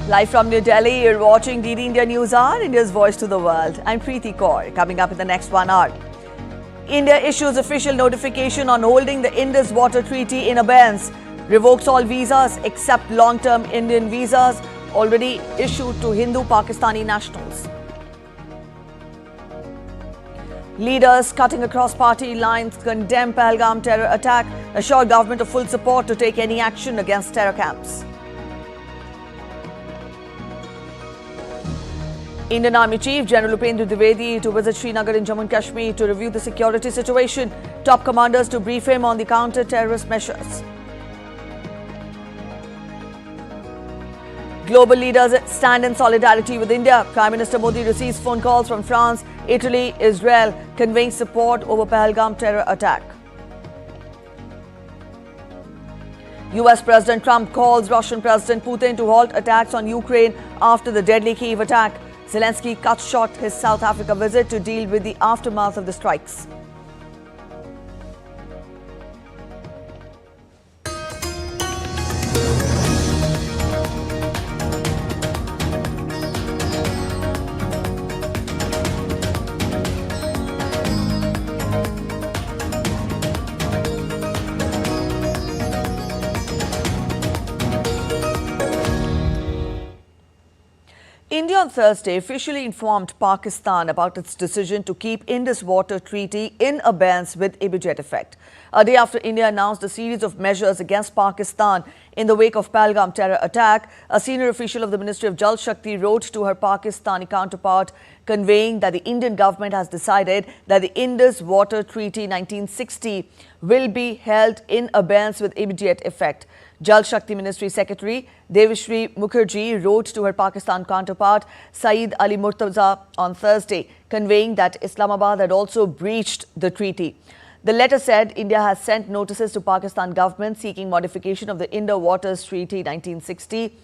Live from New Delhi, you're watching DD India News Hour, India's voice to the world. I'm Preeti Kaur. Coming up in the next 1 hour. India issues official notification on holding the Indus Water Treaty in abeyance. Revokes all visas except long-term Indian visas already issued to Hindu Pakistani nationals. Leaders cutting across party lines condemn Pahalgam terror attack, assure government of full support to take any action against terror camps. Indian Army Chief General Upendra Dwivedi to visit Srinagar in Jammu and Kashmir to review the security situation. Top commanders to brief him on the counter-terrorist measures. Global leaders stand in solidarity with India. Prime Minister Modi receives phone calls from France, Italy, Israel, conveying support over Pahalgam terror attack. US President Trump calls Russian President Putin to halt attacks on Ukraine after the deadly Kyiv attack. Zelensky cuts short his South Africa visit to deal with the aftermath of the strikes. India on Thursday officially informed Pakistan about its decision to keep Indus Water Treaty in abeyance with immediate effect. A day after India announced a series of measures against Pakistan in the wake of Pahalgam terror attack, a senior official of the Ministry of Jal Shakti wrote to her Pakistani counterpart conveying that the Indian government has decided that the Indus Water Treaty 1960 will be held in abeyance with immediate effect. Jal Shakti Ministry Secretary Devashri Mukherjee wrote to her Pakistan counterpart Saeed Ali Murtaza on Thursday, conveying that Islamabad had also breached the treaty. The letter said India has sent notices to Pakistan government seeking modification of the Indus Water Treaty 1960.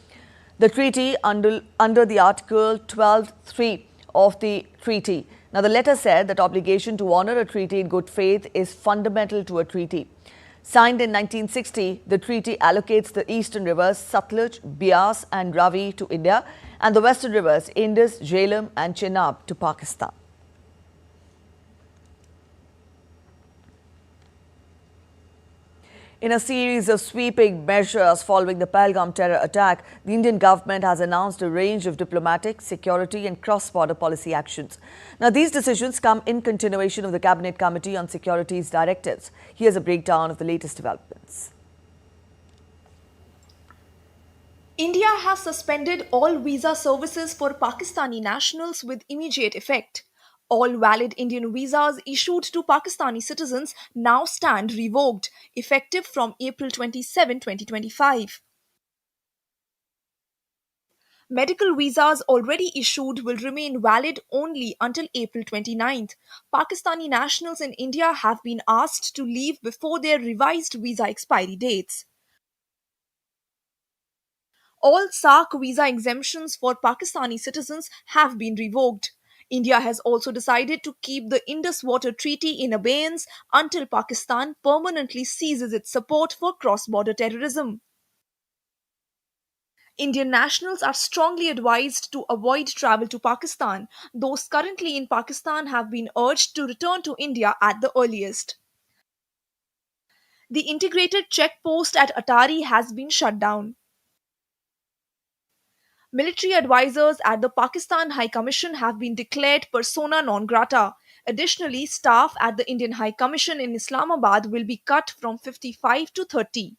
The treaty under the Article 12(3) of the treaty. Now, the letter said that obligation to honour a treaty in good faith is fundamental to a treaty. Signed in 1960, the treaty allocates the eastern rivers Satluj, Beas and Ravi to India and the western rivers Indus, Jhelum and Chenab to Pakistan. In a series of sweeping measures following the Pahalgam terror attack, the Indian government has announced a range of diplomatic, security and cross-border policy actions. Now, these decisions come in continuation of the Cabinet Committee on Securities directives. Here's a breakdown of the latest developments. India has suspended all visa services for Pakistani nationals with immediate effect. All valid Indian visas issued to Pakistani citizens now stand revoked, effective from April 27, 2025. Medical visas already issued will remain valid only until April 29th. Pakistani nationals in India have been asked to leave before their revised visa expiry dates. All SAARC visa exemptions for Pakistani citizens have been revoked. India has also decided to keep the Indus Water Treaty in abeyance until Pakistan permanently ceases its support for cross-border terrorism. Indian nationals are strongly advised to avoid travel to Pakistan. Those currently in Pakistan have been urged to return to India at the earliest. The integrated check post at Atari has been shut down. Military advisors at the Pakistan High Commission have been declared persona non grata. Additionally, staff at the Indian High Commission in Islamabad will be cut from 55 to 30.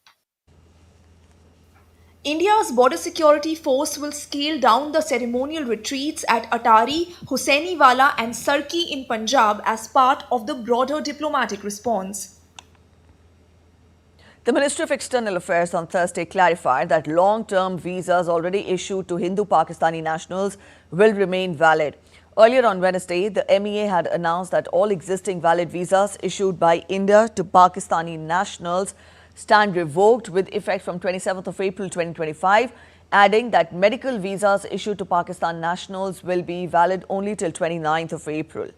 India's border security force will scale down the ceremonial retreats at Atari, Hussainiwala and Sarki in Punjab as part of the broader diplomatic response. The Ministry of External Affairs on Thursday clarified that long-term visas already issued to Hindu Pakistani nationals will remain valid. Earlier on Wednesday, the MEA had announced that all existing valid visas issued by India to Pakistani nationals stand revoked with effect from 27th of April 2025, adding that medical visas issued to Pakistan nationals will be valid only till 29th of April.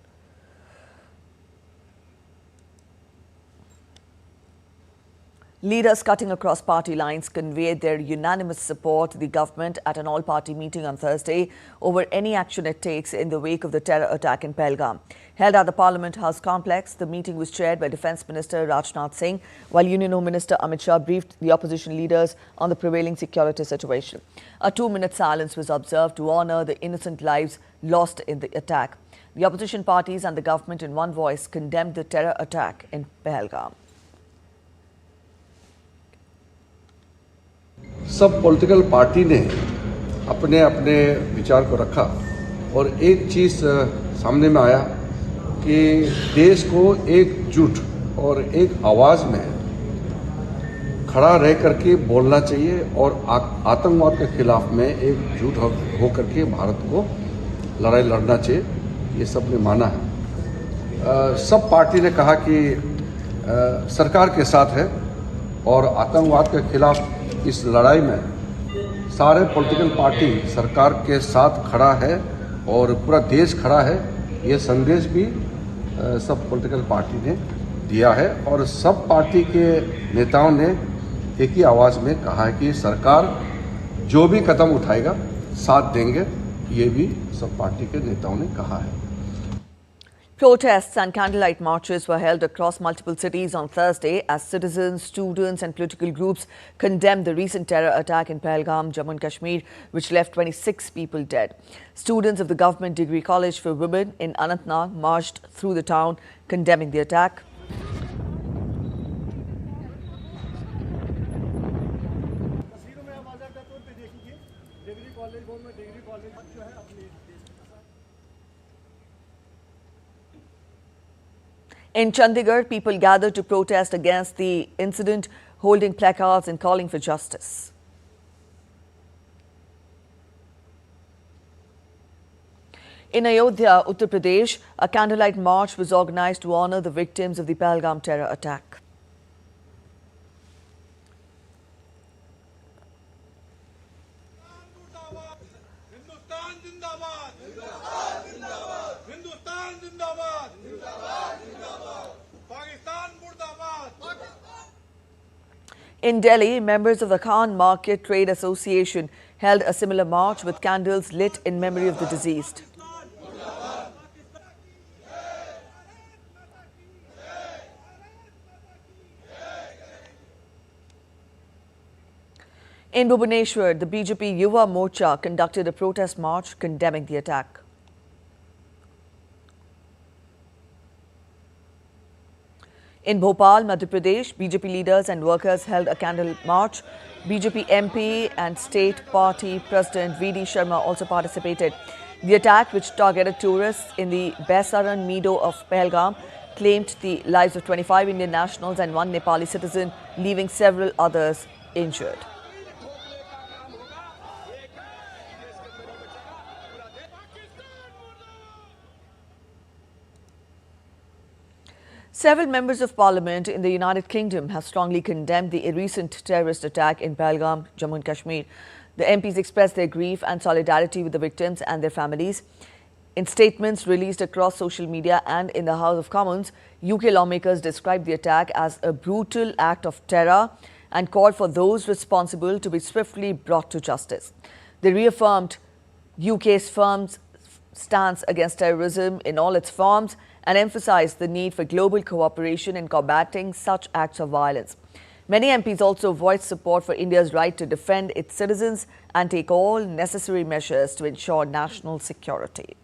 Leaders cutting across party lines conveyed their unanimous support to the government at an all-party meeting on Thursday over any action it takes in the wake of the terror attack in Pahalgam. Held at the Parliament House complex, the meeting was chaired by Defence Minister Rajnath Singh, while Union Home Minister Amit Shah briefed the opposition leaders on the prevailing security situation. A 2-minute silence was observed to honour the innocent lives lost in the attack. The opposition parties and the government in one voice condemned the terror attack in Pahalgam. सब political party ने अपने अपने विचार को रखा और एक चीज़ सामने में आया कि देश को एकजुट और एक आवाज़ में खड़ा रह करके बोलना चाहिए और आतंकवाद के खिलाफ में एकजुट हो करके भारत को लड़ाई लड़ना चाहिए, ये सब ने माना है। सब पार्टी ने कहा कि सरकार के साथ है और आतंकवाद के खिलाफ इस लड़ाई में सारे पॉलिटिकल पार्टी सरकार के साथ खड़ा है और पूरा देश खड़ा है। ये संदेश भी सब पॉलिटिकल पार्टी ने दिया है और सब पार्टी के नेताओं ने एक ही आवाज़ में कहा है कि सरकार जो भी कदम उठाएगा साथ देंगे, ये भी सब पार्टी के नेताओं ने कहा है। Protests and candlelight marches were held across multiple cities on Thursday as citizens, students and political groups condemned the recent terror attack in Pahalgam, Jammu and Kashmir, which left 26 people dead. Students of the Government Degree College for Women in Anantnag marched through the town condemning the attack. In Chandigarh, people gathered to protest against the incident, holding placards and calling for justice. In Ayodhya, Uttar Pradesh, a candlelight march was organized to honor the victims of the Pahalgam terror attack. In Delhi, members of the Khan Market Trade Association held a similar march with candles lit in memory of the deceased. In Bhubaneswar, the BJP Yuva Morcha conducted a protest march condemning the attack. In Bhopal, Madhya Pradesh, BJP leaders and workers held a candle march. BJP MP and State Party President V.D. Sharma also participated. The attack, which targeted tourists in the Baisaran meadow of Pahalgam, claimed the lives of 25 Indian nationals and 1 Nepali citizen, leaving several others injured. Several members of parliament in the United Kingdom have strongly condemned the recent terrorist attack in Pahalgam, Jammu and Kashmir. The MPs expressed their grief and solidarity with the victims and their families. In statements released across social media and in the House of Commons, UK lawmakers described the attack as a brutal act of terror and called for those responsible to be swiftly brought to justice. They reaffirmed UK's firm stance against terrorism in all its forms and emphasized the need for global cooperation in combating such acts of violence. Many MPs also voiced support for India's right to defend its citizens and take all necessary measures to ensure national security.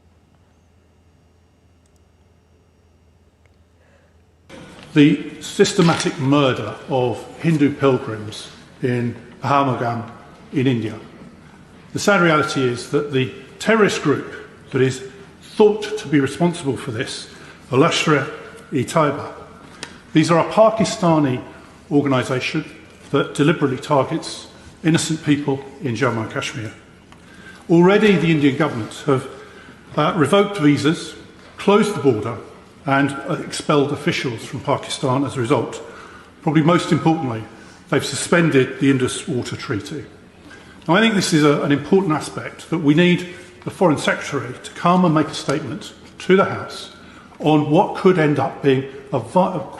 The systematic murder of Hindu pilgrims in Pahalgam in India. The sad reality is that the terrorist group that is thought to be responsible for this, the Lashkar-e-Taiba, these are a Pakistani organisation that deliberately targets innocent people in Jammu and Kashmir. Already the Indian government have revoked visas, closed the border and expelled officials from Pakistan as a result. Probably most importantly, they've suspended the Indus Water Treaty. Now, I think this is an important aspect, that we need the Foreign Secretary to come and make a statement to the House on what could end up being a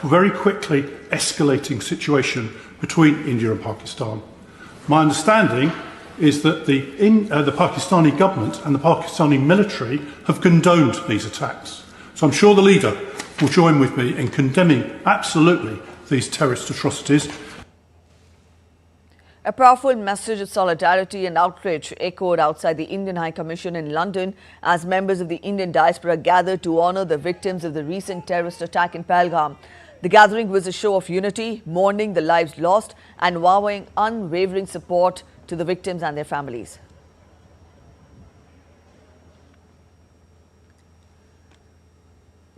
very quickly escalating situation between India and Pakistan. My understanding is that the Pakistani government and the Pakistani military have condoned these attacks. So I'm sure the leader will join with me in condemning absolutely these terrorist atrocities. A powerful message of solidarity and outrage echoed outside the Indian High Commission in London as members of the Indian diaspora gathered to honour the victims of the recent terrorist attack in Pahalgam. The gathering was a show of unity, mourning the lives lost and vowing unwavering support to the victims and their families.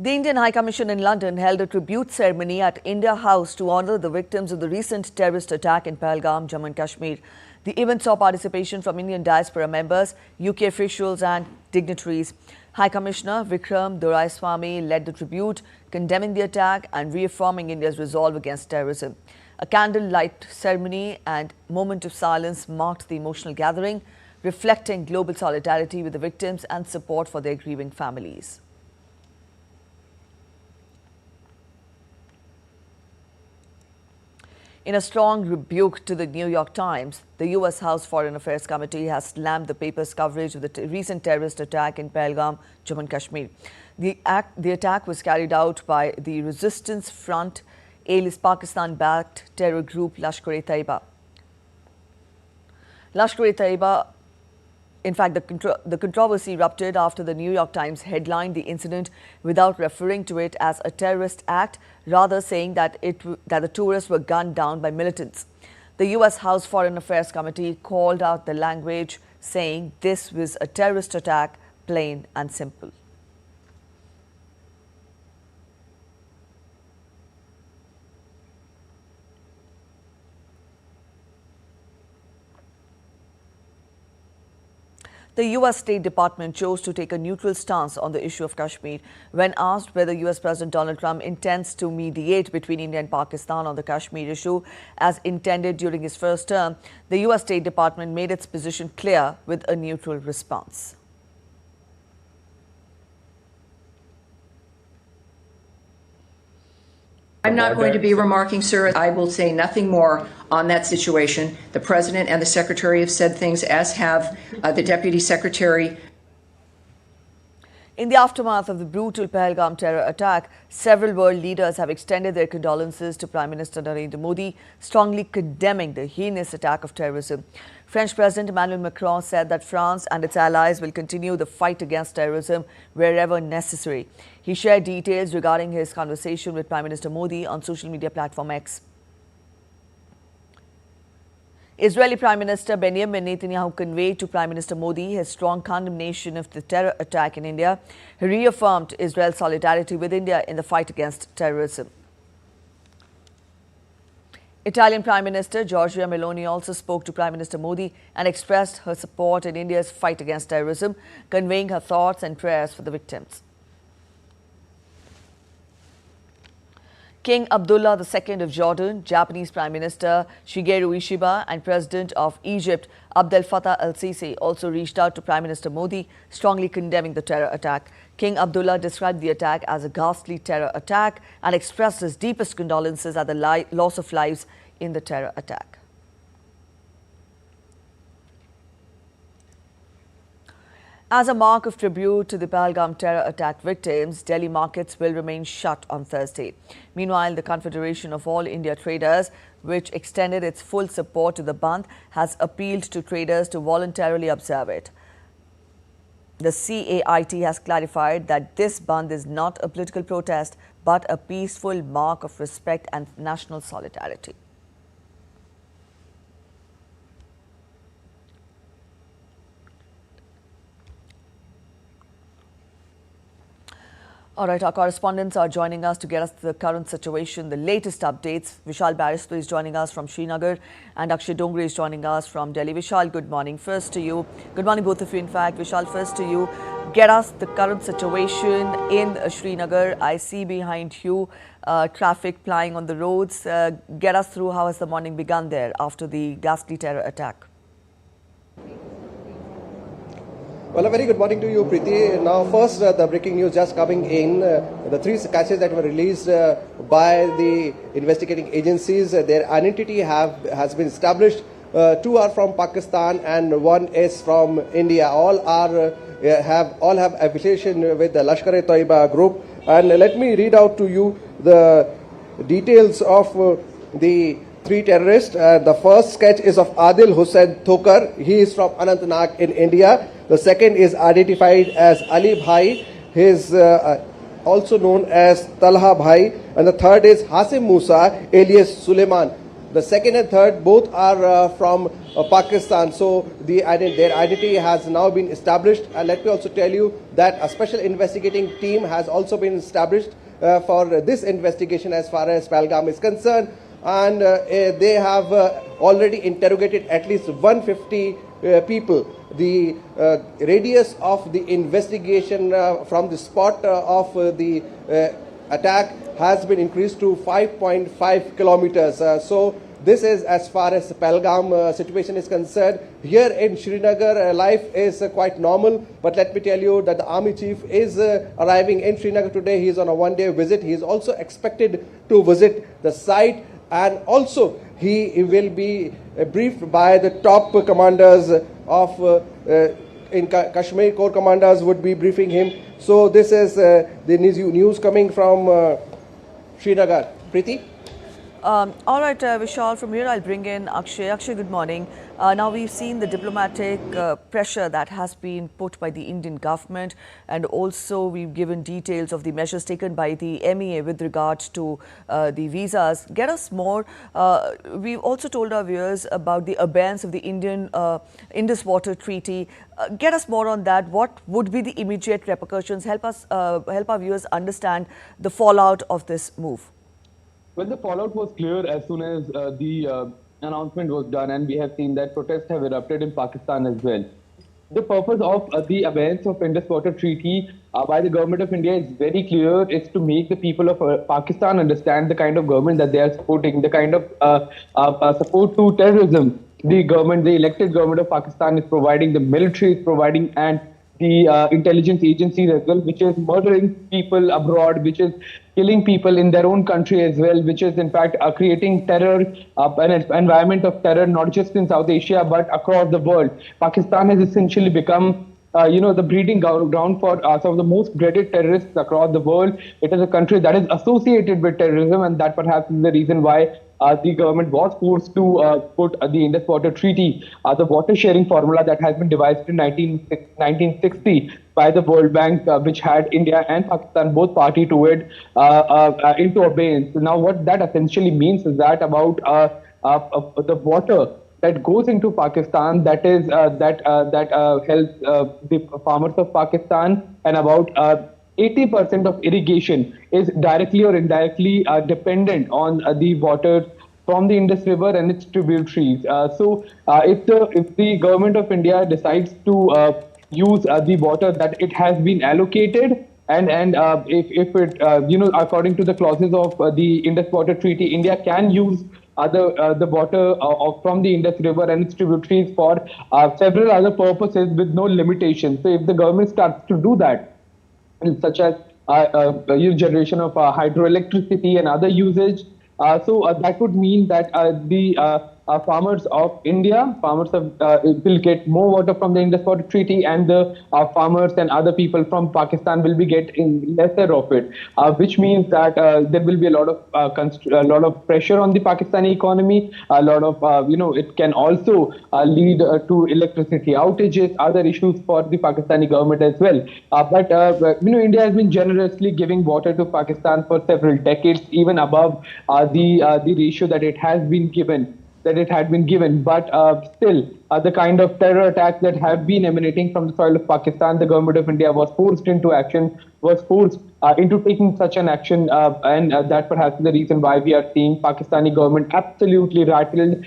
The Indian High Commission in London held a tribute ceremony at India House to honour the victims of the recent terrorist attack in Pahalgam, Jammu and Kashmir. The event saw participation from Indian diaspora members, UK officials and dignitaries. High Commissioner Vikram Doraiswamy led the tribute, condemning the attack and reaffirming India's resolve against terrorism. A candlelight ceremony and moment of silence marked the emotional gathering, reflecting global solidarity with the victims and support for their grieving families. In a strong rebuke to the New York Times, the U.S. House Foreign Affairs Committee has slammed the paper's coverage of the recent terrorist attack in Pahalgam, Jammu and Kashmir. The attack was carried out by the Resistance Front, alias Pakistan-backed terror group Lashkar-e-Taiba. Lashkar-e-Taiba, in fact, the controversy erupted after the New York Times headlined the incident without referring to it as a terrorist act, rather saying that the tourists were gunned down by militants. The U.S. House Foreign Affairs Committee called out the language, saying this was a terrorist attack, plain and simple. The U.S. State Department chose to take a neutral stance on the issue of Kashmir. When asked whether U.S. President Donald Trump intends to mediate between India and Pakistan on the Kashmir issue as intended during his first term, the U.S. State Department made its position clear with a neutral response. I'm not going to be remarking, sir. I will say nothing more on that situation. The President and the Secretary have said things, as have the Deputy Secretary. In the aftermath of the brutal Pahalgam terror attack, several world leaders have extended their condolences to Prime Minister Narendra Modi, strongly condemning the heinous attack of terrorism. French President Emmanuel Macron said that France and its allies will continue the fight against terrorism wherever necessary. He shared details regarding his conversation with Prime Minister Modi on social media platform X. Israeli Prime Minister Benjamin Netanyahu conveyed to Prime Minister Modi his strong condemnation of the terror attack in India. He reaffirmed Israel's solidarity with India in the fight against terrorism. Italian Prime Minister Giorgia Meloni also spoke to Prime Minister Modi and expressed her support in India's fight against terrorism, conveying her thoughts and prayers for the victims. King Abdullah II of Jordan, Japanese Prime Minister Shigeru Ishiba and President of Egypt Abdel Fattah el-Sisi also reached out to Prime Minister Modi, strongly condemning the terror attack. King Abdullah described the attack as a ghastly terror attack and expressed his deepest condolences at the loss of lives in the terror attack. As a mark of tribute to the Pahalgam terror attack victims, Delhi markets will remain shut on Thursday. Meanwhile, the Confederation of All India Traders, which extended its full support to the Bandh, has appealed to traders to voluntarily observe it. The CAIT has clarified that this Bandh is not a political protest, but a peaceful mark of respect and national solidarity. All right, our correspondents are joining us to get us the current situation, the latest updates. Vishal Barrister is joining us from Srinagar and Akshay Dongre is joining us from Delhi. Vishal, good morning. First to you. Good morning, both of you. In fact, Vishal, first to you. Get us the current situation in Srinagar. I see behind you traffic plying on the roads. Get us through how has the morning begun there after the ghastly terror attack. Well, a very good morning to you, Preeti. Now, first, the breaking news just coming in. The three catches that were released by the investigating agencies, their identity has been established. Two are from Pakistan and one is from India. All have affiliation with the Lashkar-e-Taiba group. And let me read out to you the details of the three terrorists. The first sketch is of Adil Hussain Thokar. He is from Anantnag in India. The second is identified as Ali Bhai. He is also known as Talha Bhai. And the third is Hasim Musa alias Suleiman. The second and third both are from Pakistan. So their identity has now been established. And let me also tell you that a special investigating team has also been established for this investigation as far as Pahalgam is concerned. And they have already interrogated at least 150 people. The radius of the investigation from the spot of the attack has been increased to 5.5 kilometers. So this is as far as Pahalgam situation is concerned. Here in Srinagar, life is quite normal. But let me tell you that the army chief is arriving in Srinagar today. He is on a one-day visit. He is also expected to visit the site. And also, he will be briefed by the top commanders of in Kashmir. Corps commanders would be briefing him. So this is the news coming from Srinagar. Preeti? All right, Vishal, from here I'll bring in Akshay. Akshay, good morning. Now we've seen the diplomatic pressure that has been put by the Indian government, and also we've given details of the measures taken by the MEA with regards to the visas. Get us more. We've also told our viewers about the abance of the Indus Water Treaty. Get us more on that. What would be the immediate repercussions? Help our viewers understand the fallout of this move. Well, the fallout was clear as soon as the announcement was done, and we have seen that protests have erupted in Pakistan as well. The purpose of the abance of Indus Water Treaty by the government of India is very clear. It's to make the people of Pakistan understand the kind of government that they are supporting, the kind of support to terrorism. The elected government of Pakistan is providing, the military is providing, and the intelligence agencies as well, which is murdering people abroad, which is killing people in their own country as well, which is in fact creating terror, an environment of terror, not just in South Asia, but across the world. Pakistan has essentially become the breeding ground for some of the most dreaded terrorists across the world. It is a country that is associated with terrorism, and that perhaps is the reason why the government was forced to put the Indus Water Treaty, the water sharing formula that has been devised in 1960 by the World Bank, which had India and Pakistan both party to it, into abeyance. Now, what that essentially means is that about the water that goes into Pakistan, that helps the farmers of Pakistan, and about 80% of irrigation is directly or indirectly dependent on the water from the Indus River and its tributaries. So if the government of India decides to use the water that it has been allocated, and if it according to the clauses of the Indus Water Treaty, India can use the water from the Indus River and its tributaries for several other purposes with no limitations. So if the government starts to do that, such as generation of hydroelectricity and other usage, so that would mean that the farmers of India, will get more water from the Indus Water Treaty, and the farmers and other people from Pakistan will be getting lesser of it, which means that there will be a lot of pressure on the Pakistani economy. A lot of it can also lead to electricity outages, other issues for the Pakistani government as well. But India has been generously giving water to Pakistan for several decades, even above the ratio that it had been given. But still, the kind of terror attacks that have been emanating from the soil of Pakistan, the government of India was forced into action, was forced into taking such an action, and that perhaps is the reason why we are seeing Pakistani government absolutely rattled,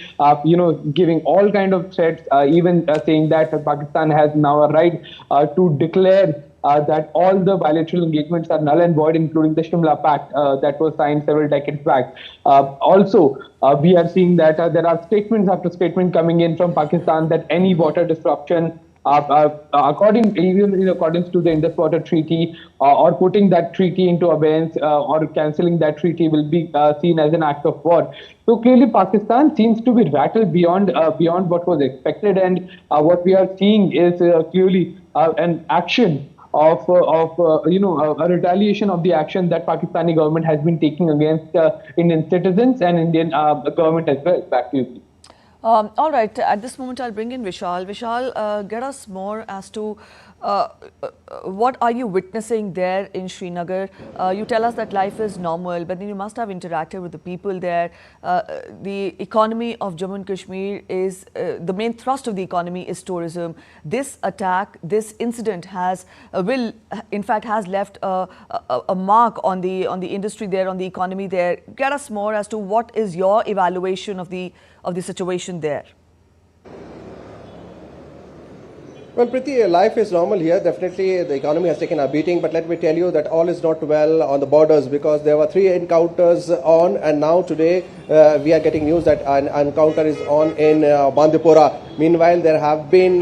giving all kind of threats, even saying that Pakistan has now a right to declare that all the bilateral engagements are null and void, including the Shimla Pact that was signed several decades back. Also, we are seeing that there are statements after statement coming in from Pakistan that any water disruption even in accordance to the Indus Water Treaty, or putting that treaty into abeyance or cancelling that treaty will be seen as an act of war. So clearly, Pakistan seems to be rattled beyond what was expected, and what we are seeing is clearly an action of a retaliation of the action that Pakistani government has been taking against Indian citizens and Indian government as well. Back to you. All right, at this moment I'll bring in Vishal. Vishal, get us more as to what are you witnessing there in Srinagar? You tell us that life is normal, but then you must have interacted with the people there. The economy of Jammu and Kashmir is, the main thrust of the economy is tourism. This attack, this incident has, in fact has left a mark on the industry there, on the economy there. Get us more as to what is your evaluation of the situation there. Well, Preeti, life is normal here. Definitely, the economy has taken a beating. But let me tell you that all is not well on the borders, because there were 3 encounters on, and now today we are getting news that an encounter is on in Bandipora. Meanwhile, there have been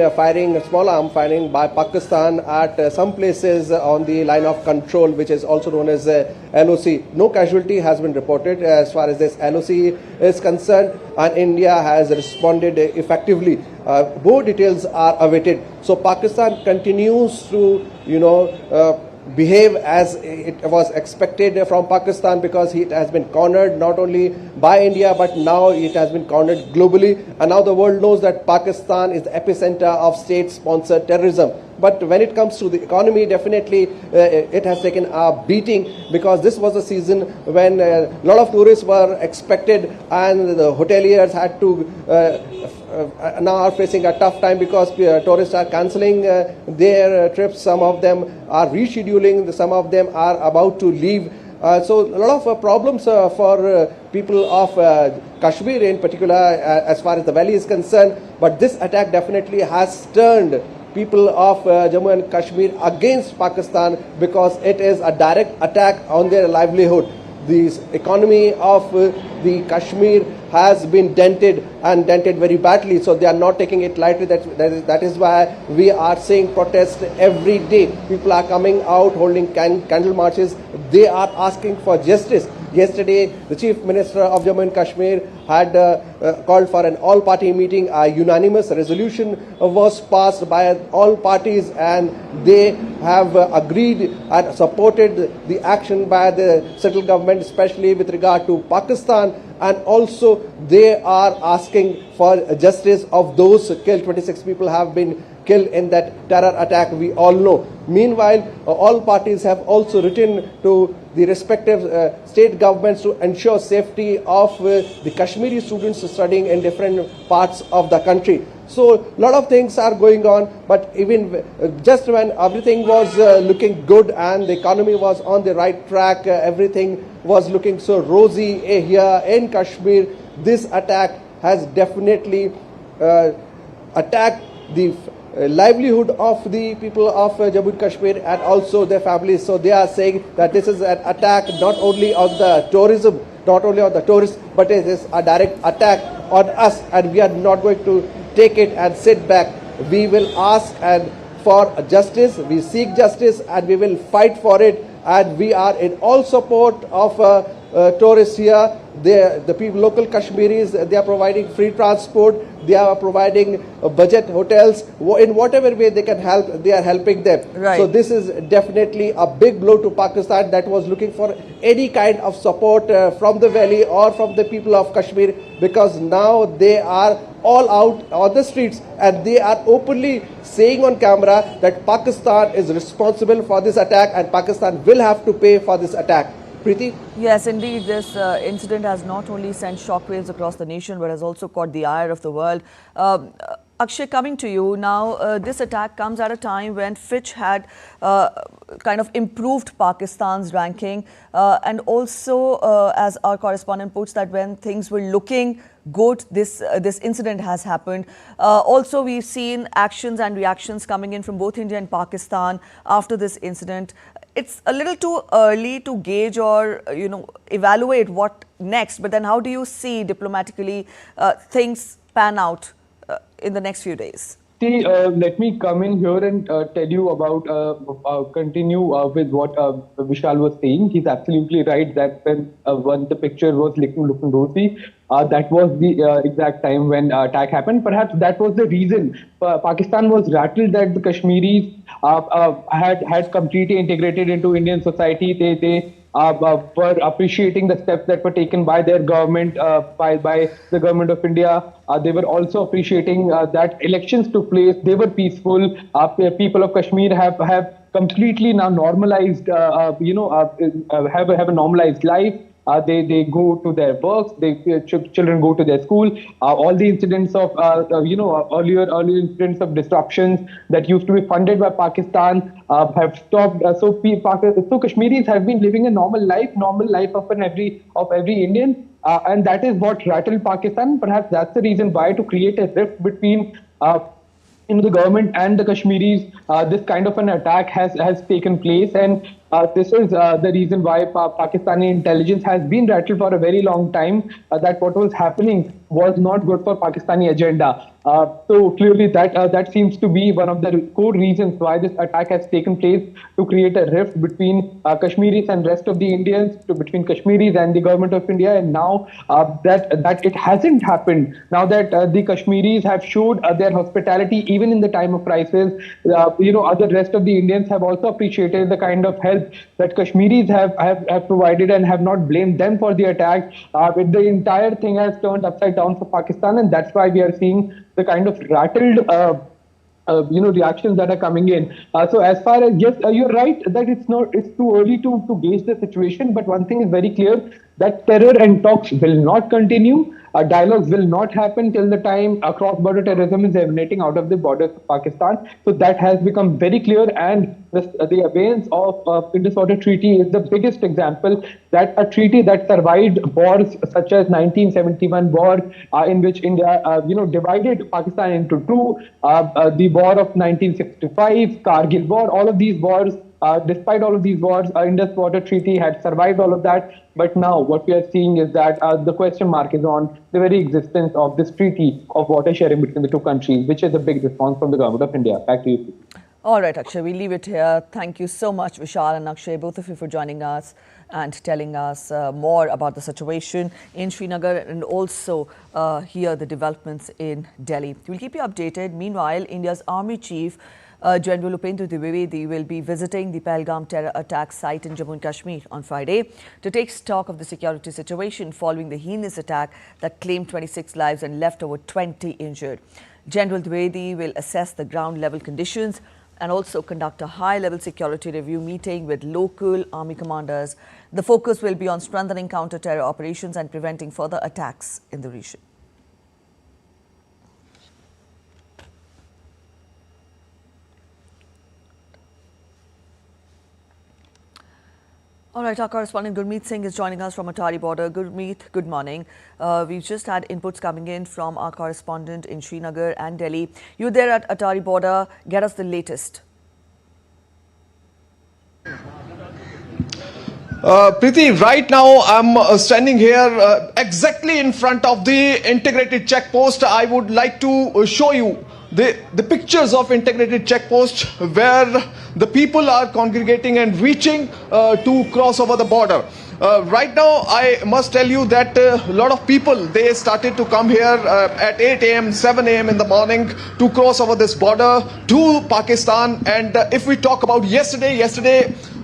small arm firing by Pakistan at some places on the line of control, which is also known as LOC. No casualty has been reported as far as this LOC is concerned, and India has responded effectively. More details are awaited. So Pakistan continues to, behave as it was expected from Pakistan, because it has been cornered not only by India, but now it has been cornered globally. And now the world knows that Pakistan is the epicenter of state-sponsored terrorism. But when it comes to the economy, definitely it has taken a beating, because this was a season when a lot of tourists were expected, and the hoteliers had to now are facing a tough time, because tourists are cancelling their trips. Some of them are rescheduling, some of them are about to leave. So a lot of problems for people of Kashmir in particular, as far as the valley is concerned. But this attack definitely has turned people of Jammu and Kashmir against Pakistan, because it is a direct attack on their livelihood. The economy of the Kashmir has been dented, and dented very badly, so they are not taking it lightly. That is why we are seeing protests every day. People are coming out holding candle marches. They are asking for justice. Yesterday, the Chief Minister of Jammu and Kashmir had called for an all-party meeting. A unanimous resolution was passed by all parties, and they have agreed and supported the action by the central government, especially with regard to Pakistan. And also they are asking for justice of those killed. 26 people have been killed in that terror attack, we all know. Meanwhile, all parties have also written to the respective state governments to ensure safety of the Kashmiri students studying in different parts of the country. So a lot of things are going on, but even just when everything was looking good and the economy was on the right track, everything was looking so rosy here in Kashmir, this attack has definitely attacked the livelihood of the people of Jammu and Kashmir and also their families. So they are saying that this is an attack not only on the tourism, not only on the tourists, but it is a direct attack on us, and we are not going to take it and sit back. We will ask and for justice, we seek justice, and we will fight for it, and we are in all support of tourists here. The people, local Kashmiris, they are providing free transport, they are providing budget hotels. In whatever way they can help, they are helping them. Right. So this is definitely a big blow to Pakistan, that was looking for any kind of support from the valley or from the people of Kashmir, because now they are all out on the streets, and they are openly saying on camera that Pakistan is responsible for this attack, and Pakistan will have to pay for this attack. Preeti? Yes, indeed, this incident has not only sent shockwaves across the nation, but has also caught the ire of the world. Akshay, coming to you now, this attack comes at a time when Fitch had kind of improved Pakistan's ranking, and also, as our correspondent puts, that when things were looking good, this incident has happened. Also, we've seen actions and reactions coming in from both India and Pakistan after this incident. It's a little too early to gauge or evaluate what next, but then how do you see diplomatically things pan out in the next few days? See, let me come in here and tell you about, continue with what Vishal was saying. He's absolutely right that when the picture was looking rosy, that was the exact time when attack happened. Perhaps that was the reason Pakistan was rattled that the Kashmiris had completely integrated into Indian society. They were appreciating the steps that were taken by their government, by the government of India. They were also appreciating that elections took place. They were peaceful. People of Kashmir have completely now normalized, have a normalized life. They go to their works. Children go to their school. All the incidents of earlier incidents of disruptions that used to be funded by Pakistan have stopped. So Kashmiris have been living a normal life of every Indian, and that is what rattled Pakistan. Perhaps that's the reason why, to create a rift between the government and the Kashmiris, this kind of an attack has taken place, and this is the reason why Pakistani intelligence has been rattled for a very long time, that what was happening was not good for Pakistani agenda. So clearly that seems to be one of the core reasons why this attack has taken place, to create a rift between Kashmiris and rest of the Indians, between Kashmiris and the government of India. And now that it hasn't happened, now that the Kashmiris have showed their hospitality even in the time of crisis, other rest of the Indians have also appreciated the kind of help that Kashmiris have provided and have not blamed them for the attack. The entire thing has turned upside down for Pakistan, and that's why we are seeing the kind of rattled reactions that are coming in. So as far as, yes, you're right that it's too early to gauge the situation, but one thing is very clear, that terror and talks will not continue. Dialogues will not happen till the time cross-border terrorism is emanating out of the borders of Pakistan. So that has become very clear, and the abance of Indus Water Treaty is the biggest example, that a treaty that survived wars such as 1971 war, in which India divided Pakistan into two, the war of 1965, Kargil war, all of these wars. Despite all of these wars, Indus Water Treaty had survived all of that. But now what we are seeing is that the question mark is on the very existence of this treaty of water sharing between the two countries, which is a big response from the government of India. Back to you. All right, Akshay, we leave it here. Thank you so much, Vishal and Akshay, both of you, for joining us and telling us more about the situation in Srinagar, and also hear the developments in Delhi. We'll keep you updated. Meanwhile, India's Army Chief General Upendra Dwivedi will be visiting the Pahalgam terror attack site in Jammu and Kashmir on Friday to take stock of the security situation following the heinous attack that claimed 26 lives and left over 20 injured. General Dwivedi will assess the ground-level conditions and also conduct a high-level security review meeting with local army commanders. The focus will be on strengthening counter-terror operations and preventing further attacks in the region. All right, our correspondent Gurmeet Singh is joining us from Atari border. Gurmeet, good morning. We've just had inputs coming in from our correspondent in Srinagar and Delhi. You're there at Atari border. Get us the latest. Preeti, right now I'm standing here exactly in front of the integrated checkpost. I would like to show you the pictures of integrated checkpost where the people are congregating and reaching to cross over the border. Right now, I must tell you that a lot of people, they started to come here at 8 a.m., 7 a.m. in the morning to cross over this border to Pakistan. And if we talk about yesterday,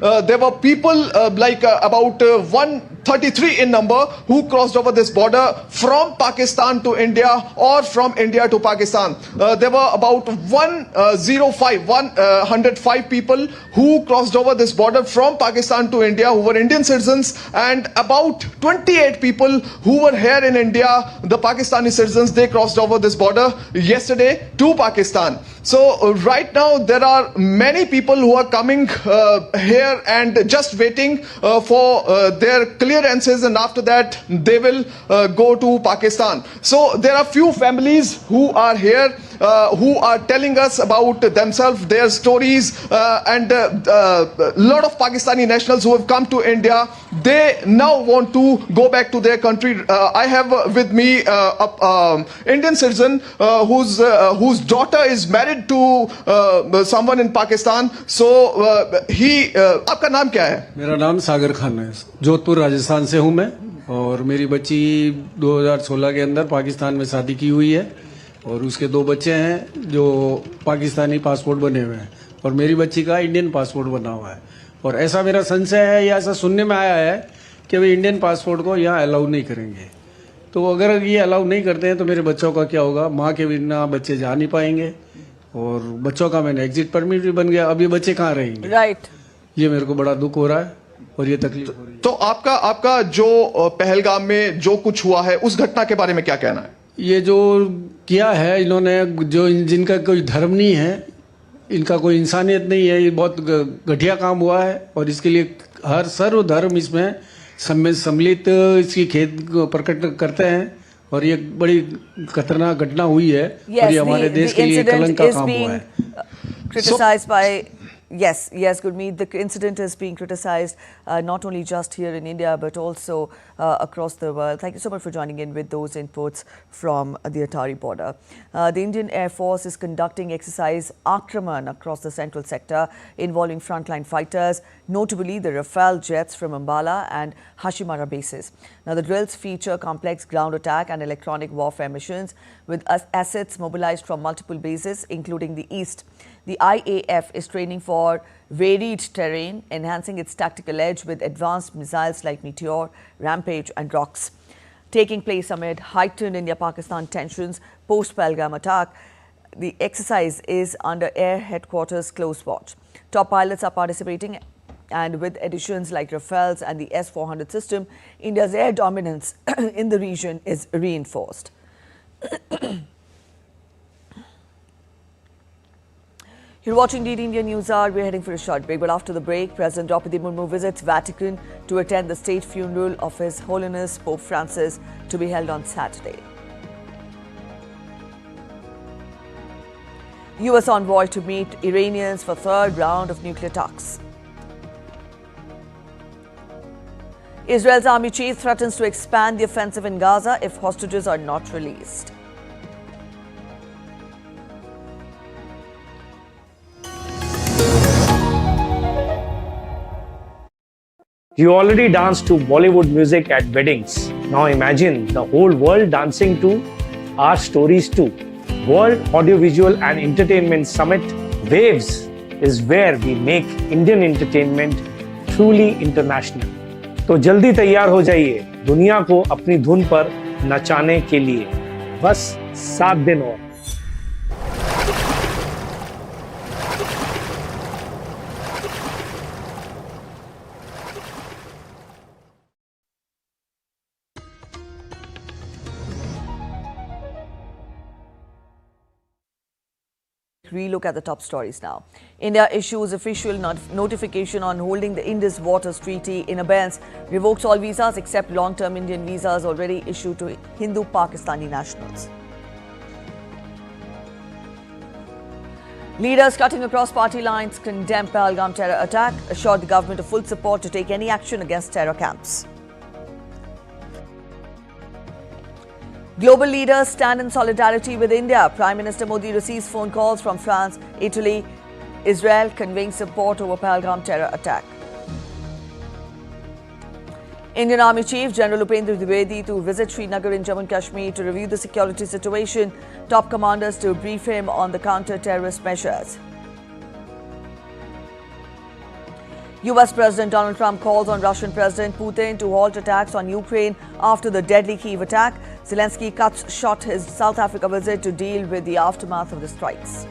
there were people about 133 in number who crossed over this border from Pakistan to India or from India to Pakistan. There were about 105 people who crossed over this border from Pakistan to India who were Indian citizens, and about 28 people who were here in India, the Pakistani citizens, they crossed over this border yesterday to Pakistan. So right now there are many people who are coming here and just waiting for their clearances, and after that they will go to Pakistan. So there are few families who are here who are telling us about themselves, their stories, and a lot of Pakistani nationals who have come to India, they now want to go back to their country. I have with me an Indian citizen whose daughter is married to someone in Pakistan. So आपका नाम क्या है? मेरा नाम सागर खान है, जोधपुर राजस्थान से हूँ मैं, और मेरी बच्ची 2016 के अंदर पाकिस्तान में शादी की हुई है, और उसके 2 बच्चे हैं जो पाकिस्तानी पासपोर्ट बने हुए हैं, और मेरी बच्ची का इंडियन पासपोर्ट बना हुआ है। और ऐसा मेरा संशय है या ऐसा सुनने में आया है कि वे इंडियन पासपोर्ट को यहाँ अलाउ नहीं करेंगे। तो अगर ये अलाउ नहीं करते हैं तो मेरे बच्चों का क्या होगा? माँ के बिना बच्चे जा नहीं पाएंगे, और बच्चों का मैंने एग्जिट परमिट भी बन गया, अब ये बच्चे कहाँ रहेंगे? राइट। ये मेरे को बड़ा दुख हो रहा है और ये तकलीफ हो रही है। तो आपका जो पहलगाम में जो कुछ हुआ है उस घटना के बारे में क्या कहना है? ये जो किया है इन्होंने, जो जिनका कोई धर्म नहीं है, इनका कोई इंसानियत नहीं है, ये बहुत घटिया काम हुआ है, और इसके लिए हर सर्वधर्म इसमें सम्मिलित इसकी खेद प्रकट करते हैं, और ये बड़ी खतरनाक घटना हुई है, और ये हमारे देश के लिए कलंक का काम हुआ है। Criticized by Yes, Gurmeet, the incident is being criticized not only just here in India but also across the world. Thank you so much for joining in with those inputs from the Atari border. The Indian Air Force is conducting exercise Araman across the central sector involving frontline fighters, notably the Rafale jets from Ambala and Hashimara bases. Now, the drills feature complex ground attack and electronic warfare missions with assets mobilized from multiple bases, including the east. The IAF is training for varied terrain, enhancing its tactical edge with advanced missiles like Meteor, Rampage and Rocks. Taking place amid heightened India-Pakistan tensions post-Pahalgam attack, the exercise is under Air Headquarters close watch. Top pilots are participating, and with additions like Rafales and the S-400 system, India's air dominance in the region is reinforced. You're watching DD India News Hour. We're heading for a short break, but after the break, President Murmu visits Vatican to attend the state funeral of His Holiness Pope Francis to be held on Saturday. US envoy to meet Iranians for third round of nuclear talks. Israel's army chief threatens to expand the offensive in Gaza if hostages are not released. You already dance to Bollywood music at weddings. Now imagine the whole world dancing to our stories too. World Audiovisual and Entertainment Summit Waves is where we make Indian entertainment truly international. तो जल्दी तैयार हो जाइए दुनिया को अपनी धुन पर नचाने के लिए। बस 7 दिन और। Relook at the top stories now. India issues official notification on holding the Indus Water Treaty in abeyance, revokes all visas except long-term Indian visas already issued to Hindu Pakistani nationals. Leaders cutting across party lines condemn Pahalgam terror attack, assured the government of full support to take any action against terror camps. Global leaders stand in solidarity with India. Prime Minister Modi receives phone calls from France, Italy, Israel conveying support over Pahalgam terror attack. Indian Army Chief General Upendra Dwivedi to visit Srinagar in Jammu and Kashmir to review the security situation. Top commanders to brief him on the counter-terrorist measures. US President Donald Trump calls on Russian President Putin to halt attacks on Ukraine after the deadly Kyiv attack. Zelensky cuts short his South Africa visit to deal with the aftermath of the strikes.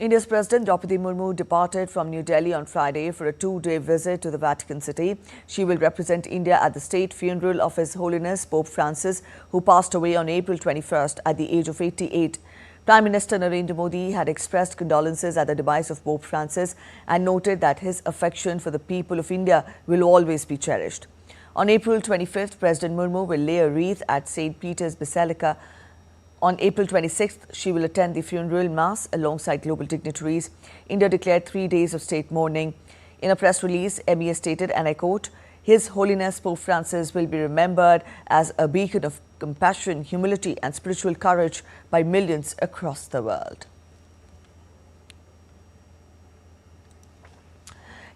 India's President Draupadi Murmu departed from New Delhi on Friday for a two-day visit to the Vatican City. She will represent India at the state funeral of His Holiness Pope Francis, who passed away on April 21st at the age of 88. Prime Minister Narendra Modi had expressed condolences at the demise of Pope Francis and noted that his affection for the people of India will always be cherished. On April 25th, President Murmu will lay a wreath at St. Peter's Basilica. On April 26th, she will attend the funeral mass alongside global dignitaries. India declared 3 days of state mourning. In a press release, MEA stated, and I quote, His Holiness Pope Francis will be remembered as a beacon of compassion, humility and spiritual courage by millions across the world.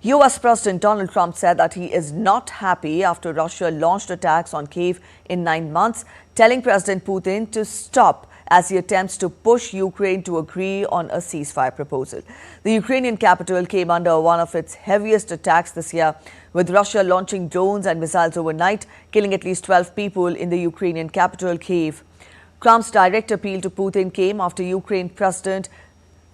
US President Donald Trump said that he is not happy after Russia launched attacks on Kyiv in 9 months, telling President Putin to stop as he attempts to push Ukraine to agree on a ceasefire proposal. The Ukrainian capital came under one of its heaviest attacks this year, with Russia launching drones and missiles overnight, killing at least 12 people in the Ukrainian capital, Kyiv. Trump's direct appeal to Putin came after Ukraine President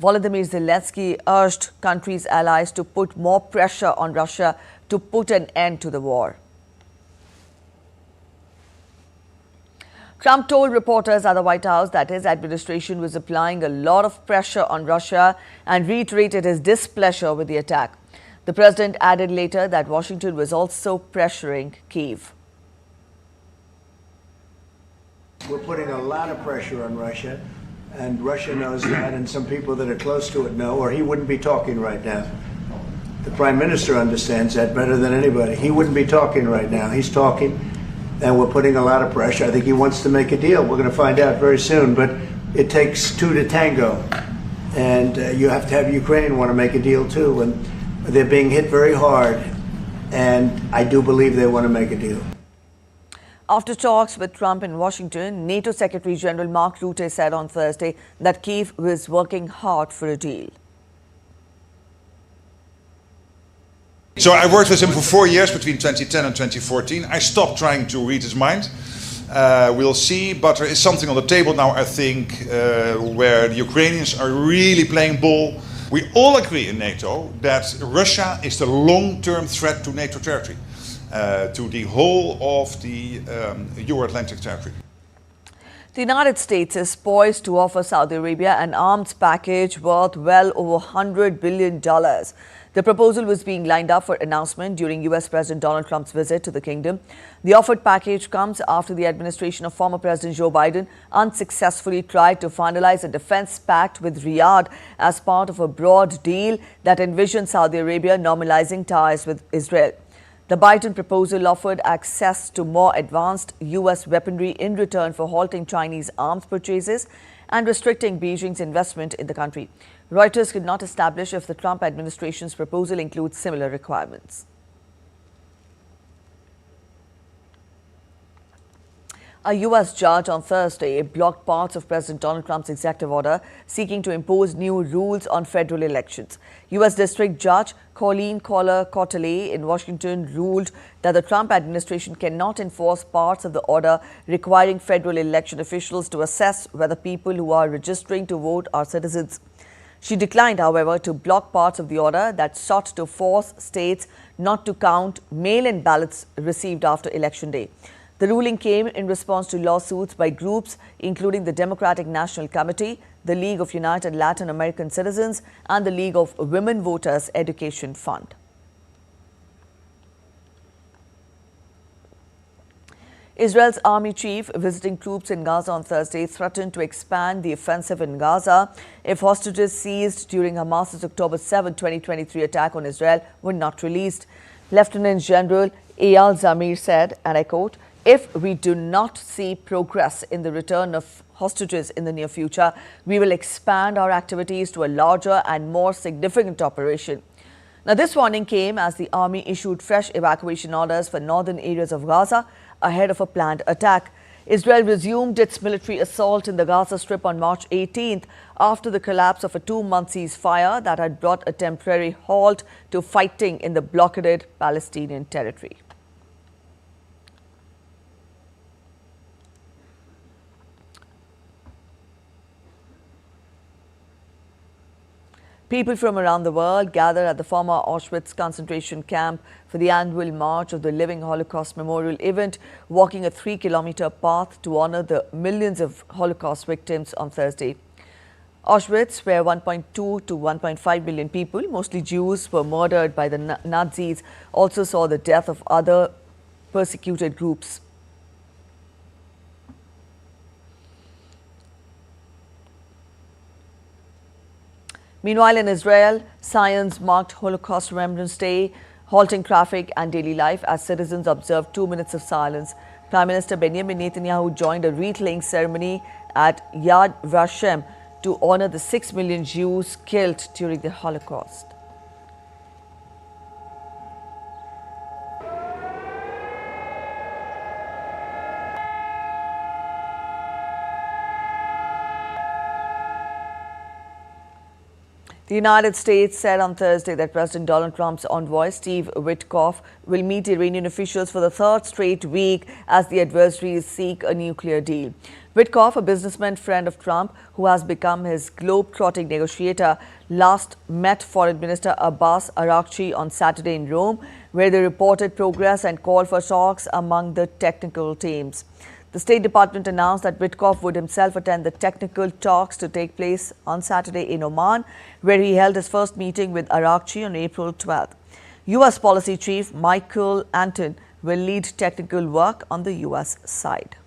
Volodymyr Zelensky urged countries' allies to put more pressure on Russia to put an end to the war. Trump told reporters at the White House that his administration was applying a lot of pressure on Russia and reiterated his displeasure with the attack. The president added later that Washington was also pressuring Kyiv. We're putting a lot of pressure on Russia. And Russia knows that, and some people that are close to it know, or he wouldn't be talking right now. The Prime Minister understands that better than anybody. He wouldn't be talking right now. He's talking, and we're putting a lot of pressure. I think he wants to make a deal. We're going to find out very soon, but it takes two to tango. And you have to have Ukraine want to make a deal too. And they're being hit very hard, and I do believe they want to make a deal. After talks with Trump in Washington, NATO Secretary General Mark Lute said on Thursday that Kyiv was working hard for a deal. So I worked with him for 4 years between 2010 and 2014. I stopped trying to read his mind. We'll see, but there is something on the table now, I think, where the Ukrainians are really playing ball. We all agree in NATO that Russia is the long-term threat to NATO territory. To the whole of the Euro-Atlantic territory. The United States is poised to offer Saudi Arabia an arms package worth well over $100 billion. The proposal was being lined up for announcement during US President Donald Trump's visit to the kingdom. The offered package comes after the administration of former President Joe Biden unsuccessfully tried to finalize a defense pact with Riyadh as part of a broad deal that envisioned Saudi Arabia normalizing ties with Israel. The Biden proposal offered access to more advanced U.S. weaponry in return for halting Chinese arms purchases and restricting Beijing's investment in the country. Reuters could not establish if the Trump administration's proposal includes similar requirements. A U.S. judge on Thursday blocked parts of President Donald Trump's executive order seeking to impose new rules on federal elections. U.S. District Judge Colleen Collar-Cotterley in Washington ruled that the Trump administration cannot enforce parts of the order requiring federal election officials to assess whether people who are registering to vote are citizens. She declined, however, to block parts of the order that sought to force states not to count mail-in ballots received after Election Day. The ruling came in response to lawsuits by groups including the Democratic National Committee, the League of United Latin American Citizens, and the League of Women Voters Education Fund. Israel's army chief visiting troops in Gaza on Thursday threatened to expand the offensive in Gaza if hostages seized during Hamas's October 7, 2023 attack on Israel were not released. Lieutenant General Eyal Zamir said, and I quote, "If we do not see progress in the return of hostages in the near future, we will expand our activities to a larger and more significant operation." Now, this warning came as the army issued fresh evacuation orders for northern areas of Gaza ahead of a planned attack. Israel resumed its military assault in the Gaza Strip on March 18th after the collapse of a 2-month ceasefire that had brought a temporary halt to fighting in the blockaded Palestinian territory. People from around the world gathered at the former Auschwitz concentration camp for the annual March of the Living Holocaust Memorial event, walking a 3-kilometer path to honor the millions of Holocaust victims on Thursday. Auschwitz, where 1.2 to 1.5 million people, mostly Jews, were murdered by the Nazis, also saw the death of other persecuted groups. Meanwhile, in Israel, science marked Holocaust Remembrance Day, halting traffic and daily life as citizens observed 2 minutes of silence. Prime Minister Benjamin Netanyahu joined a wreath-laying ceremony at Yad Vashem to honor the 6 million Jews killed during the Holocaust. The United States said on Thursday that President Donald Trump's envoy, Steve Witkoff, will meet Iranian officials for the third straight week as the adversaries seek a nuclear deal. Witkoff, a businessman friend of Trump who has become his globe-trotting negotiator, last met Foreign Minister Abbas Araghchi on Saturday in Rome, where they reported progress and called for talks among the technical teams. The State Department announced that Witkoff would himself attend the technical talks to take place on Saturday in Oman, where he held his first meeting with Araghchi on April 12th. U.S. Policy Chief Michael Anton will lead technical work on the U.S. side.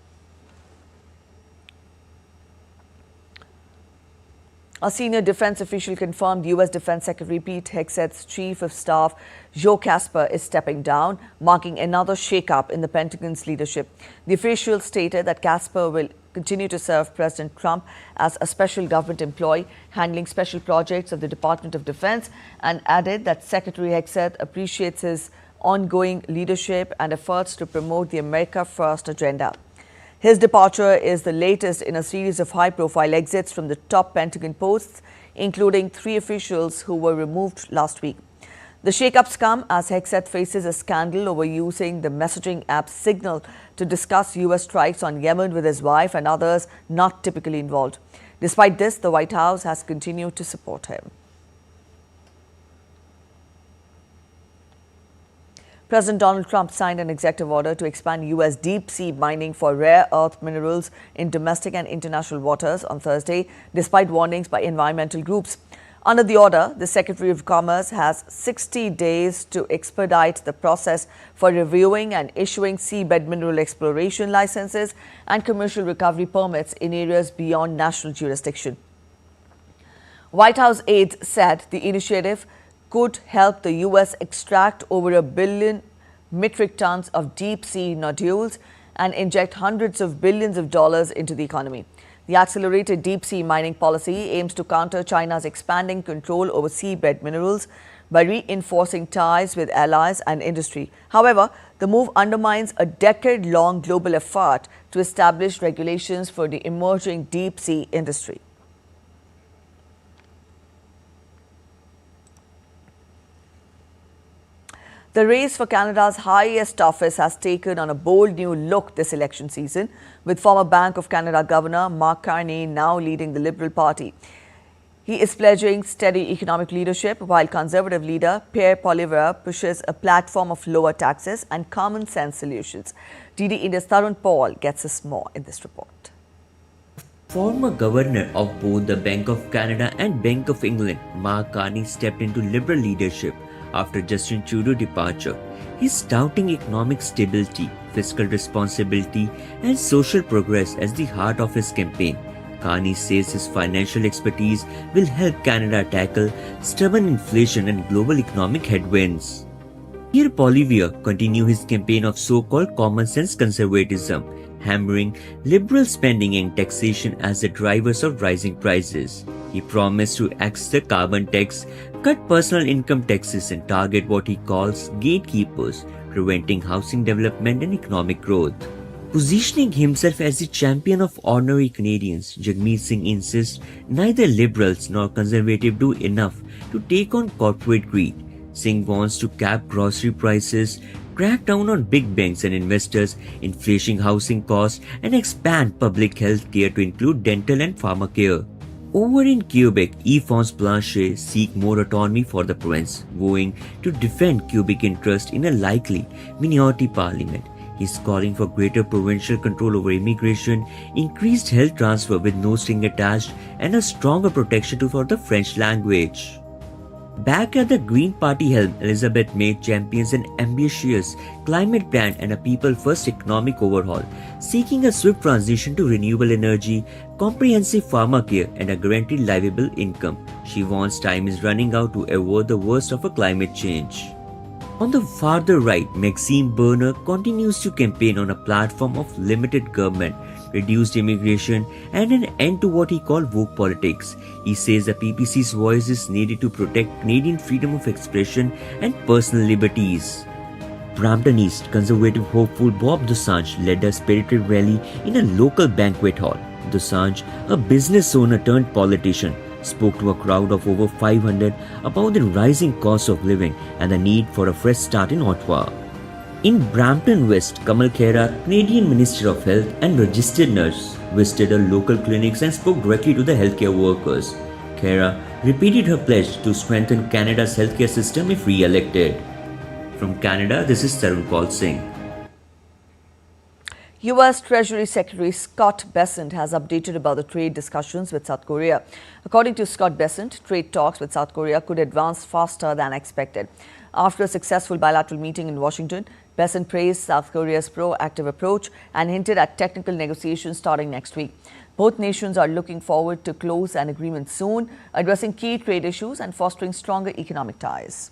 A senior defense official confirmed U.S. Defense Secretary Pete Hegseth's Chief of Staff, Joe Casper, is stepping down, marking another shakeup in the Pentagon's leadership. The official stated that Casper will continue to serve President Trump as a special government employee, handling special projects of the Department of Defense, and added that Secretary Hegseth appreciates his ongoing leadership and efforts to promote the America First agenda. His departure is the latest in a series of high-profile exits from the top Pentagon posts, including 3 officials who were removed last week. The shakeups come as Hegseth faces a scandal over using the messaging app Signal to discuss U.S. strikes on Yemen with his wife and others not typically involved. Despite this, the White House has continued to support him. President Donald Trump signed an executive order to expand U.S. deep-sea mining for rare earth minerals in domestic and international waters on Thursday, despite warnings by environmental groups. Under the order, the Secretary of Commerce has 60 days to expedite the process for reviewing and issuing seabed mineral exploration licenses and commercial recovery permits in areas beyond national jurisdiction. White House aides said the initiative could help the U.S. extract over 1 billion metric tons of deep-sea nodules and inject hundreds of billions of dollars into the economy. The accelerated deep-sea mining policy aims to counter China's expanding control over seabed minerals by reinforcing ties with allies and industry. However, the move undermines a decade-long global effort to establish regulations for the emerging deep-sea industry. The race for Canada's highest office has taken on a bold new look this election season, with former Bank of Canada Governor Mark Carney now leading the Liberal Party. He is pledging steady economic leadership, while Conservative leader Pierre Poilievre pushes a platform of lower taxes and common sense solutions. DD India's Tarun Paul gets us more in this report. Former governor of both the Bank of Canada and Bank of England, Mark Carney stepped into Liberal leadership after Justin Trudeau's departure. He's touting economic stability, fiscal responsibility, and social progress as the heart of his campaign. Carney says his financial expertise will help Canada tackle stubborn inflation and global economic headwinds. Pierre Poilievre continued his campaign of so-called common sense conservatism, hammering liberal spending and taxation as the drivers of rising prices. He promised to axe the carbon tax, cut personal income taxes, and target what he calls gatekeepers, preventing housing development and economic growth. Positioning himself as the champion of ordinary Canadians, Jagmeet Singh insists neither Liberals nor Conservatives do enough to take on corporate greed. Singh wants to cap grocery prices, crack down on big banks and investors, inflation housing costs, and expand public health care to include dental and pharmacare. Over in Quebec, Yves Blanchet seek more autonomy for the province, vowing to defend Quebec interest in a likely minority parliament. He is calling for greater provincial control over immigration, increased health transfer with no string attached, and a stronger protection for the French language. Back at the Green Party helm, Elizabeth May champions an ambitious climate plan and a people-first economic overhaul, seeking a swift transition to renewable energy, comprehensive pharmacare, and a guaranteed livable income. She warns time is running out to avoid the worst of a climate change. On the farther right, Maxime Berner continues to campaign on a platform of limited government, reduced immigration, and an end to what he called woke politics. He says the PPC's voice is needed to protect Canadian freedom of expression and personal liberties. Brampton East Conservative hopeful Bob Dosanjh led a spirited rally in a local banquet hall. Dosanjh, a business owner turned politician, spoke to a crowd of over 500 about the rising cost of living and the need for a fresh start in Ottawa. In Brampton West, Kamal Khera, Canadian Minister of Health and registered nurse, visited a local clinics and spoke directly to the healthcare workers. Khera repeated her pledge to strengthen Canada's healthcare system if re-elected. From Canada, this is Tarun Paul Singh. U.S. Treasury Secretary Scott Bessent has updated about the trade discussions with South Korea. According to Scott Bessent, trade talks with South Korea could advance faster than expected. After a successful bilateral meeting in Washington, Bessent praised South Korea's proactive approach and hinted at technical negotiations starting next week. Both nations are looking forward to close an agreement soon, addressing key trade issues and fostering stronger economic ties.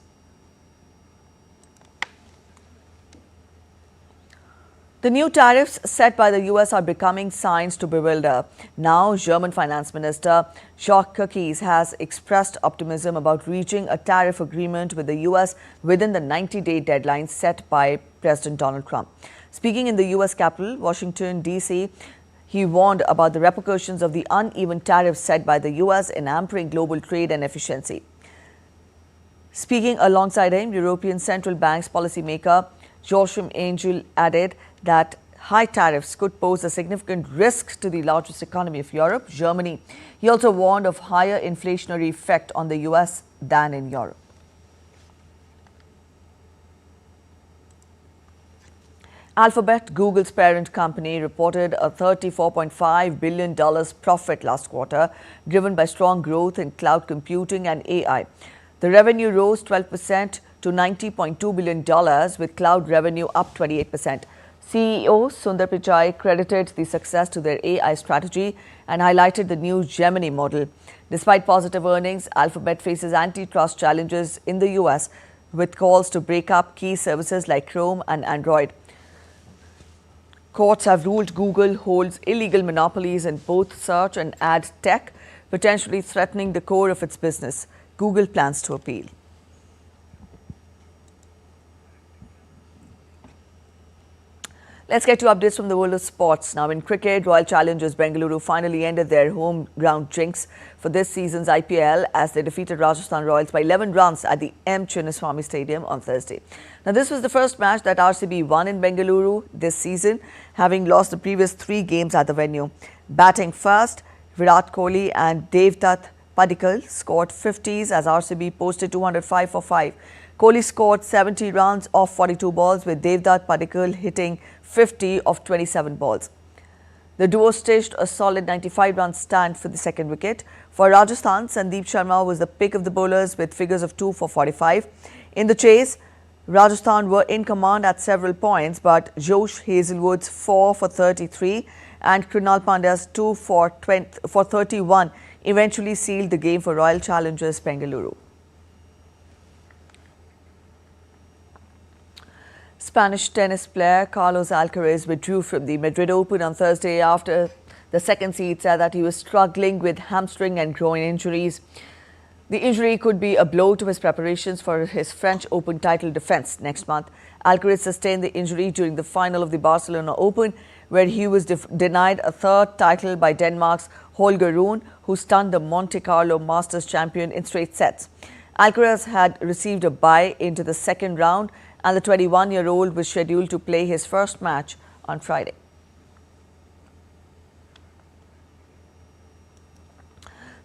The new tariffs set by the U.S. are becoming signs to bewilder. Now, German Finance Minister Jacques Kurkis has expressed optimism about reaching a tariff agreement with the U.S. within the 90-day deadline set by President Donald Trump. Speaking in the U.S. capital, Washington, D.C., he warned about the repercussions of the uneven tariffs set by the U.S. in hampering global trade and efficiency. Speaking alongside him, European Central Bank's policymaker Joachim Angel added that high tariffs could pose a significant risk to the largest economy of Europe, Germany. He also warned of higher inflationary effect on the US than in Europe. Alphabet, Google's parent company, reported a $34.5 billion profit last quarter, driven by strong growth in cloud computing and AI. The revenue rose 12% to $90.2 billion, with cloud revenue up 28%. CEO Sundar Pichai credited the success to their AI strategy and highlighted the new Gemini model. Despite positive earnings, Alphabet faces antitrust challenges in the US, with calls to break up key services like Chrome and Android. Courts have ruled Google holds illegal monopolies in both search and ad tech, potentially threatening the core of its business. Google plans to appeal. Let's get to updates from the world of sports. Now in cricket, Royal Challengers Bengaluru finally ended their home ground jinx for this season's IPL as they defeated Rajasthan Royals by 11 runs at the M. Chinnaswamy Stadium on Thursday. Now this was the first match that RCB won in Bengaluru this season, having lost the previous 3 games at the venue. Batting first, Virat Kohli and Devdutt Padikkal scored 50s as RCB posted 205 for 5. Kohli scored 70 runs off 42 balls, with Devdutt Padikkal hitting 50 of 27 balls. The duo stitched a solid 95-run stand for the second wicket. For Rajasthan, Sandeep Sharma was the pick of the bowlers with figures of 2 for 45. In the chase, Rajasthan were in command at several points, but Josh Hazlewood's 4 for 33 and Krunal Pandya's 2 for 31 eventually sealed the game for Royal Challengers Bengaluru. Spanish tennis player Carlos Alcaraz withdrew from the Madrid Open on Thursday after the second seed said that he was struggling with hamstring and groin injuries. The injury could be a blow to his preparations for his French Open title defense next month. Alcaraz sustained the injury during the final of the Barcelona Open, where he was denied a third title by Denmark's Holger Rune, who stunned the Monte Carlo Masters champion in straight sets. Alcaraz had received a bye into the second round, and the 21-year-old was scheduled to play his first match on Friday.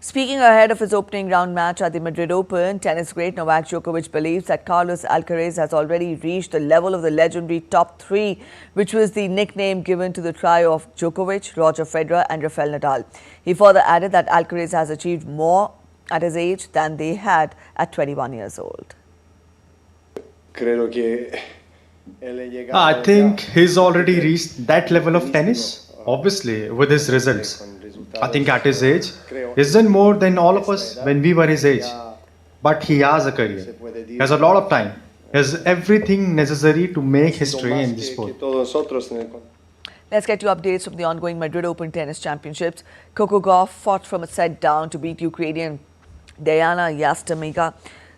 Speaking ahead of his opening round match at the Madrid Open, tennis great Novak Djokovic believes that Carlos Alcaraz has already reached the level of the legendary top three, which was the nickname given to the trio of Djokovic, Roger Federer and Rafael Nadal. He further added that Alcaraz has achieved more at his age than they had at 21 years old. I think he's already reached that level of tennis, obviously, with his results. I think at his age, he's done more than all of us when we were his age. But he has a career. He has a lot of time. He has everything necessary to make history in this sport. Let's get you updates from the ongoing Madrid Open Tennis Championships. Coco Gauff fought from a set down to beat Ukrainian Diana Yastremska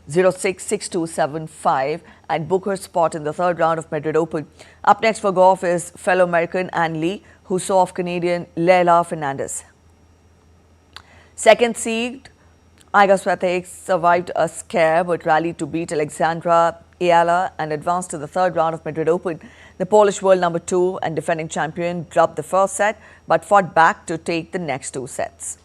0-6, 6-2, 7-5 and book her spot in the third round of Madrid Open. Up next for Gauff is fellow American Ann Lee, who saw off Canadian Leila Fernandez. Second seed, Iga Swiatek survived a scare but rallied to beat Alexandra Ayala and advanced to the third round of Madrid Open. The Polish world number 2 and defending champion dropped the first set but fought back to take the next 2 sets.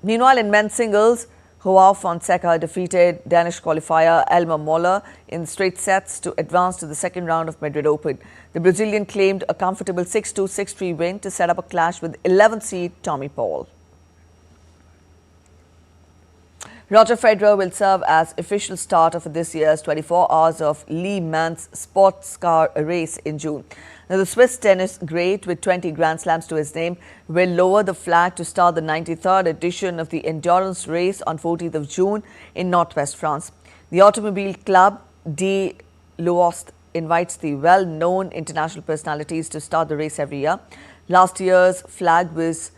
Meanwhile, in men's singles, Joao Fonseca defeated Danish qualifier Elmer Moller in straight sets to advance to the second round of Madrid Open. The Brazilian claimed a comfortable 6-2, 6-3 win to set up a clash with 11th seed Tommy Paul. Roger Federer will serve as official starter for this year's 24 Hours of Le Mans sports car race in June. Now, the Swiss tennis great with 20 Grand Slams to his name will lower the flag to start the 93rd edition of the endurance race on 14th of June in northwest France. The Automobile Club de l'Ouest invites the well-known international personalities to start the race every year. Last year's flag was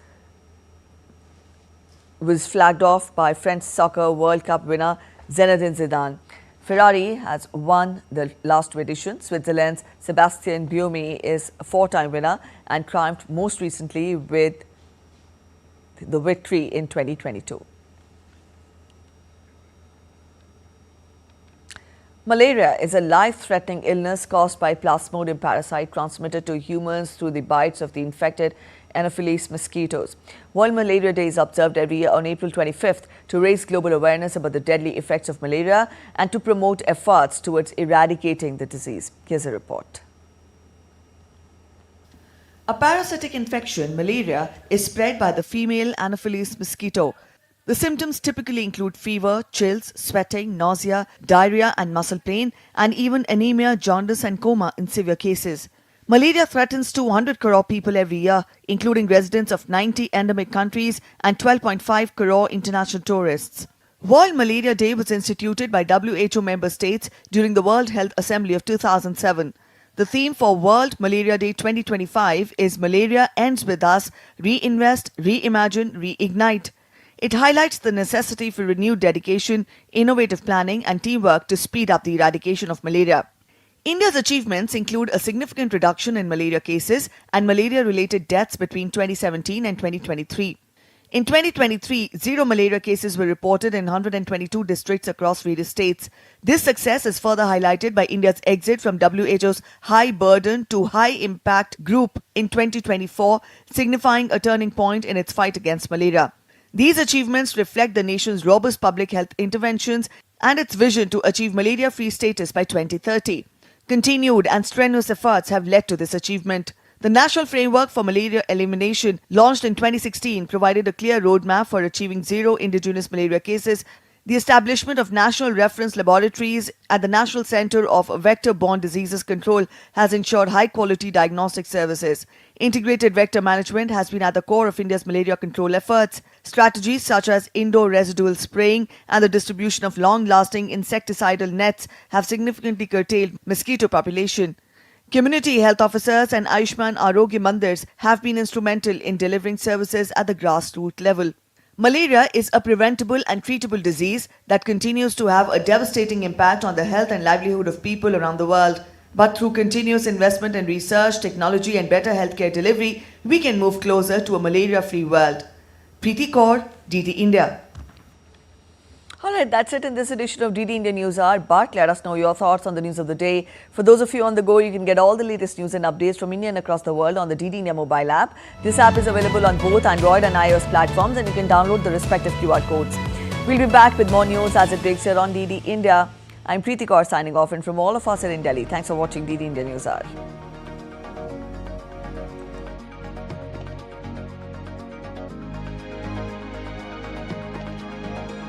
flagged off by French Soccer World Cup winner Zinedine Zidane. Ferrari has won the last 2 editions. Switzerland's Sebastian Buemi is a 4-time winner and triumphed most recently with the victory in 2022. Malaria is a life-threatening illness caused by Plasmodium parasite transmitted to humans through the bites of the infected Anopheles mosquitoes. World Malaria Day is observed every year on April 25th to raise global awareness about the deadly effects of malaria and to promote efforts towards eradicating the disease. Here's a report. A parasitic infection, malaria, is spread by the female Anopheles mosquito. The symptoms typically include fever, chills, sweating, nausea, diarrhea and muscle pain, and even anemia, jaundice and coma in severe cases. Malaria threatens 200 crore people every year, including residents of 90 endemic countries and 12.5 crore international tourists. World Malaria Day was instituted by WHO member states during the World Health Assembly of 2007. The theme for World Malaria Day 2025 is Malaria Ends With Us, Reinvest, Reimagine, Reignite. It highlights the necessity for renewed dedication, innovative planning and teamwork to speed up the eradication of malaria. India's achievements include a significant reduction in malaria cases and malaria-related deaths between 2017 and 2023. In 2023, 0 malaria cases were reported in 122 districts across various states. This success is further highlighted by India's exit from WHO's high burden to high impact group in 2024, signifying a turning point in its fight against malaria. These achievements reflect the nation's robust public health interventions and its vision to achieve malaria-free status by 2030. Continued and strenuous efforts have led to this achievement. The National Framework for Malaria Elimination, launched in 2016, provided a clear roadmap for achieving 0 indigenous malaria cases. The establishment of national reference laboratories at the National Centre of Vector-Borne Diseases Control has ensured high-quality diagnostic services. Integrated vector management has been at the core of India's malaria control efforts. Strategies such as indoor residual spraying and the distribution of long-lasting insecticidal nets have significantly curtailed mosquito population. Community health officers and Ayushman Arogya Mandirs have been instrumental in delivering services at the grassroots level. Malaria is a preventable and treatable disease that continues to have a devastating impact on the health and livelihood of people around the world. But through continuous investment in research, technology and better healthcare delivery, we can move closer to a malaria-free world. Preeti Kaur, DT India. All right, that's it in this edition of DD India News Hour. But let us know your thoughts on the news of the day. For those of you on the go, you can get all the latest news and updates from India and across the world on the DD India mobile app. This app is available on both Android and iOS platforms, and you can download the respective QR codes. We'll be back with more news as it breaks here on DD India. I'm Preeti Kaur signing off, and from all of us here in Delhi, thanks for watching DD India News Hour.